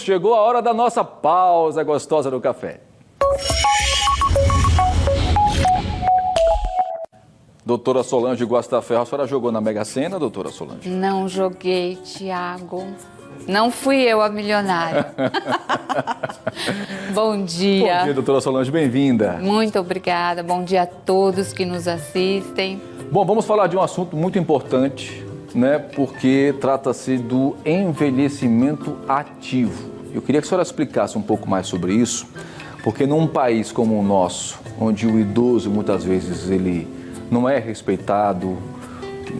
Chegou a hora da nossa pausa gostosa do café. Doutora Solange Guastaferro, a senhora jogou na Mega Sena, doutora Solange? Não joguei, Tiago. Não fui eu a milionária. Bom dia. Bom dia, doutora Solange, bem-vinda. Muito obrigada. Bom dia a todos que nos assistem. Bom, vamos falar de um assunto muito importante, né? Porque trata-se do envelhecimento ativo. Eu queria que a senhora explicasse um pouco mais sobre isso, porque num país como o nosso, onde o idoso muitas vezes ele não é respeitado,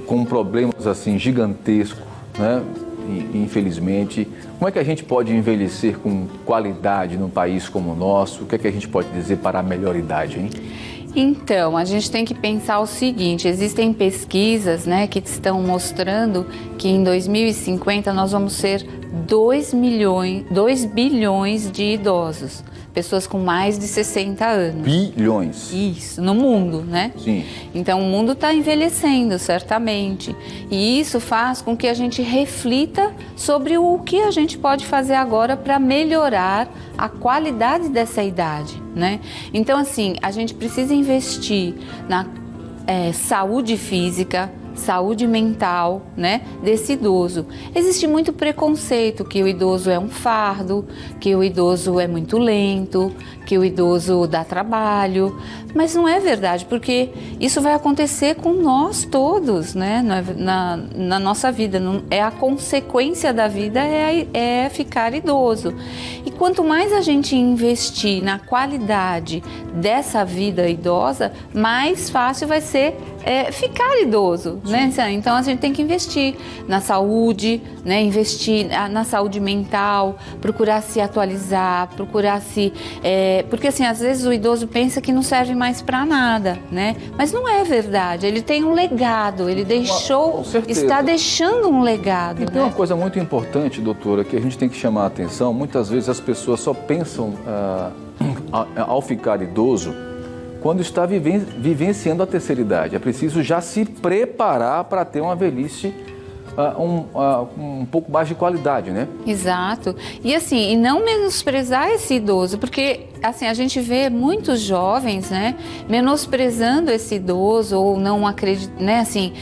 com problemas assim gigantescos, né? Infelizmente, como é que a gente pode envelhecer com qualidade num país como o nosso? O que é que a gente pode dizer para a melhor idade, hein? Então, a gente tem que pensar o seguinte, existem pesquisas, né, que estão mostrando que em 2050 nós vamos ser 2 bilhões de idosos, pessoas com mais de 60 anos. Bilhões? Isso, no mundo, né? Sim. Então, o mundo está envelhecendo, certamente. E isso faz com que a gente reflita sobre o que a gente pode fazer agora para melhorar a qualidade dessa idade, né? Então, assim, a gente precisa investir na saúde física, saúde mental, né, desse idoso. Existe muito preconceito que o idoso é um fardo, que o idoso é muito lento, que o idoso dá trabalho, mas não é verdade, porque isso vai acontecer com nós todos, né, na nossa vida. É a consequência da vida é ficar idoso. E quanto mais a gente investir na qualidade dessa vida idosa, mais fácil vai ser ficar idoso, né? Então a gente tem que investir na saúde, né? Investir na saúde mental, procurar se atualizar, procurar se... porque assim, às vezes o idoso pensa que não serve mais para nada, né? Mas não é verdade, ele tem um legado, ele está deixando um legado. E tem uma coisa muito importante, doutora, que a gente tem que chamar a atenção. Muitas vezes as pessoas só pensam ao ficar idoso quando está vivenciando a terceira idade. É preciso já se preparar para ter uma velhice um pouco mais de qualidade, né? Exato. E assim, e não menosprezar esse idoso, porque assim, a gente vê muitos jovens, né, menosprezando esse idoso ou não acreditando, né, assim,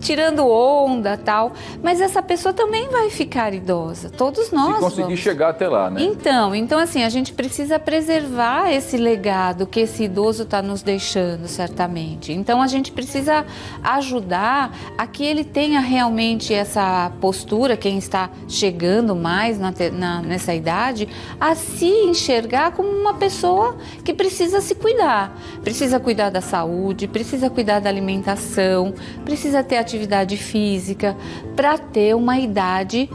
tirando onda, tal, mas essa pessoa também vai ficar idosa, todos nós. Se conseguir chegar até lá, né? Então assim, a gente precisa preservar esse legado que esse idoso está nos deixando, certamente. Então a gente precisa ajudar a que ele tenha realmente essa postura, quem está chegando mais nessa idade, a se enxergar como uma pessoa que precisa se cuidar. Precisa cuidar da saúde, precisa cuidar da alimentação, precisa ter atividade física para ter uma idade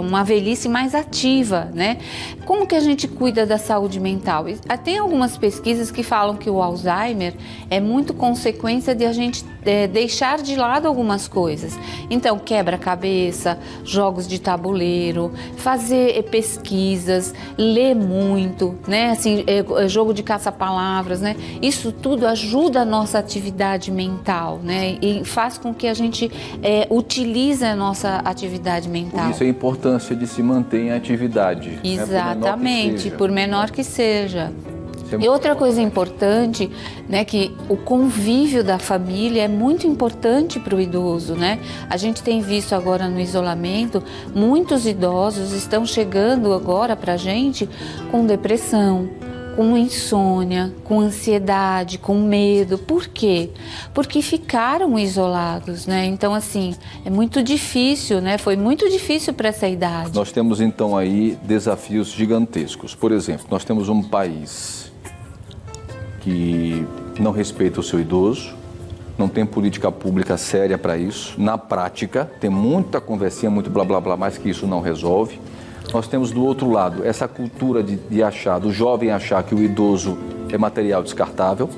uma velhice mais ativa, né? Como que a gente cuida da saúde mental? Tem algumas pesquisas que falam que o Alzheimer é muito consequência de a gente deixar de lado algumas coisas. Então, quebra-cabeça, jogos de tabuleiro, fazer pesquisas, ler muito, né? Assim, jogo de caça-palavras, né? Isso tudo ajuda a nossa atividade mental, né? E faz com que a gente utilize a nossa atividade mental. Por isso a importância de se manter em atividade. Exatamente, por menor que seja. E outra coisa importante, né, que o convívio da família é muito importante para o idoso, né? A gente tem visto agora no isolamento, muitos idosos estão chegando agora para a gente com depressão, com insônia, com ansiedade, com medo. Por quê? Porque ficaram isolados, né? Então, assim, é muito difícil, né? Foi muito difícil para essa idade. Nós temos, então, aí desafios gigantescos. Por exemplo, nós temos um país que não respeita o seu idoso, não tem política pública séria para isso. Na prática, tem muita conversinha, muito blá, blá, blá, mas que isso não resolve. Nós temos do outro lado essa cultura de achar, do jovem achar que o idoso é material descartável,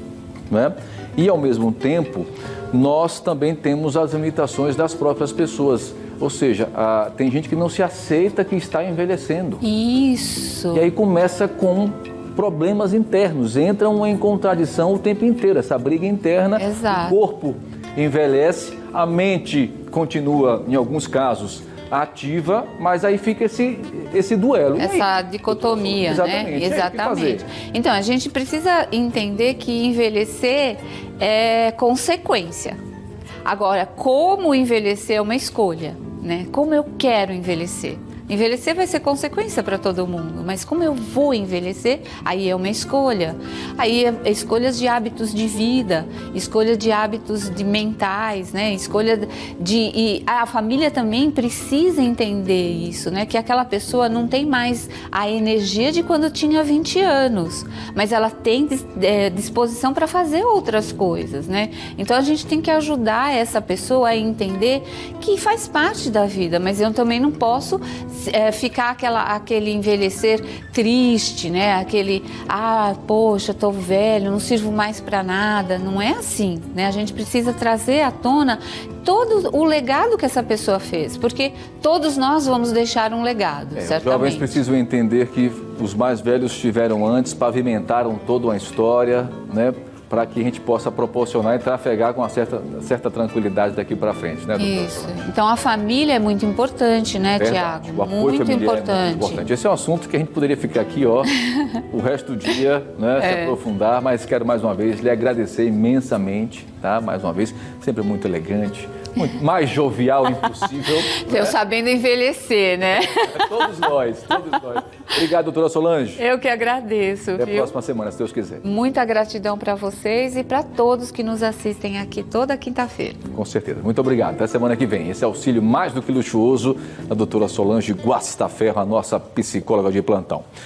né? E ao mesmo tempo, nós também temos as limitações das próprias pessoas. Ou seja, tem gente que não se aceita que está envelhecendo. Isso. E aí começa com problemas internos, entram em contradição o tempo inteiro, essa briga interna. Exato. O corpo envelhece, a mente continua, em alguns casos, ativa, mas aí fica esse duelo. Essa dicotomia, exatamente, né? o que fazer? Exatamente. Então, a gente precisa entender que envelhecer é consequência. Agora, como envelhecer é uma escolha, né? Como eu quero envelhecer? Envelhecer vai ser consequência para todo mundo, mas como eu vou envelhecer, aí é uma escolha. Aí é escolhas de hábitos de vida, escolha de hábitos mentais, né? Escolha e a família também precisa entender isso, né? Que aquela pessoa não tem mais a energia de quando tinha 20 anos, mas ela tem disposição para fazer outras coisas, né? Então a gente tem que ajudar essa pessoa a entender que faz parte da vida, mas eu também não posso ficar aquele envelhecer triste, né? Aquele, poxa, tô velho, não sirvo mais para nada. Não é assim, né? A gente precisa trazer à tona todo o legado que essa pessoa fez, porque todos nós vamos deixar um legado, certamente. Os jovens precisam entender que os mais velhos estiveram antes, pavimentaram toda uma história, né? Para que a gente possa proporcionar e trafegar com uma certa tranquilidade daqui para frente, né, doutora? Isso. Então, a família é muito importante, né, Tiago? O apoio muito familiar importante. é muito importante. Esse é um assunto que a gente poderia ficar aqui, o resto do dia, né, se aprofundar, mas quero mais uma vez lhe agradecer imensamente, tá? Mais uma vez, sempre muito elegante, muito mais jovial impossível. Eu sabendo envelhecer, né? Todos nós. Obrigado, doutora Solange. Eu que agradeço. Até a próxima semana, se Deus quiser. Muita gratidão para vocês e para todos que nos assistem aqui toda quinta-feira. Com certeza. Muito obrigado. Até semana que vem. Esse auxílio mais do que luxuoso da doutora Solange Guastaferro, a nossa psicóloga de plantão.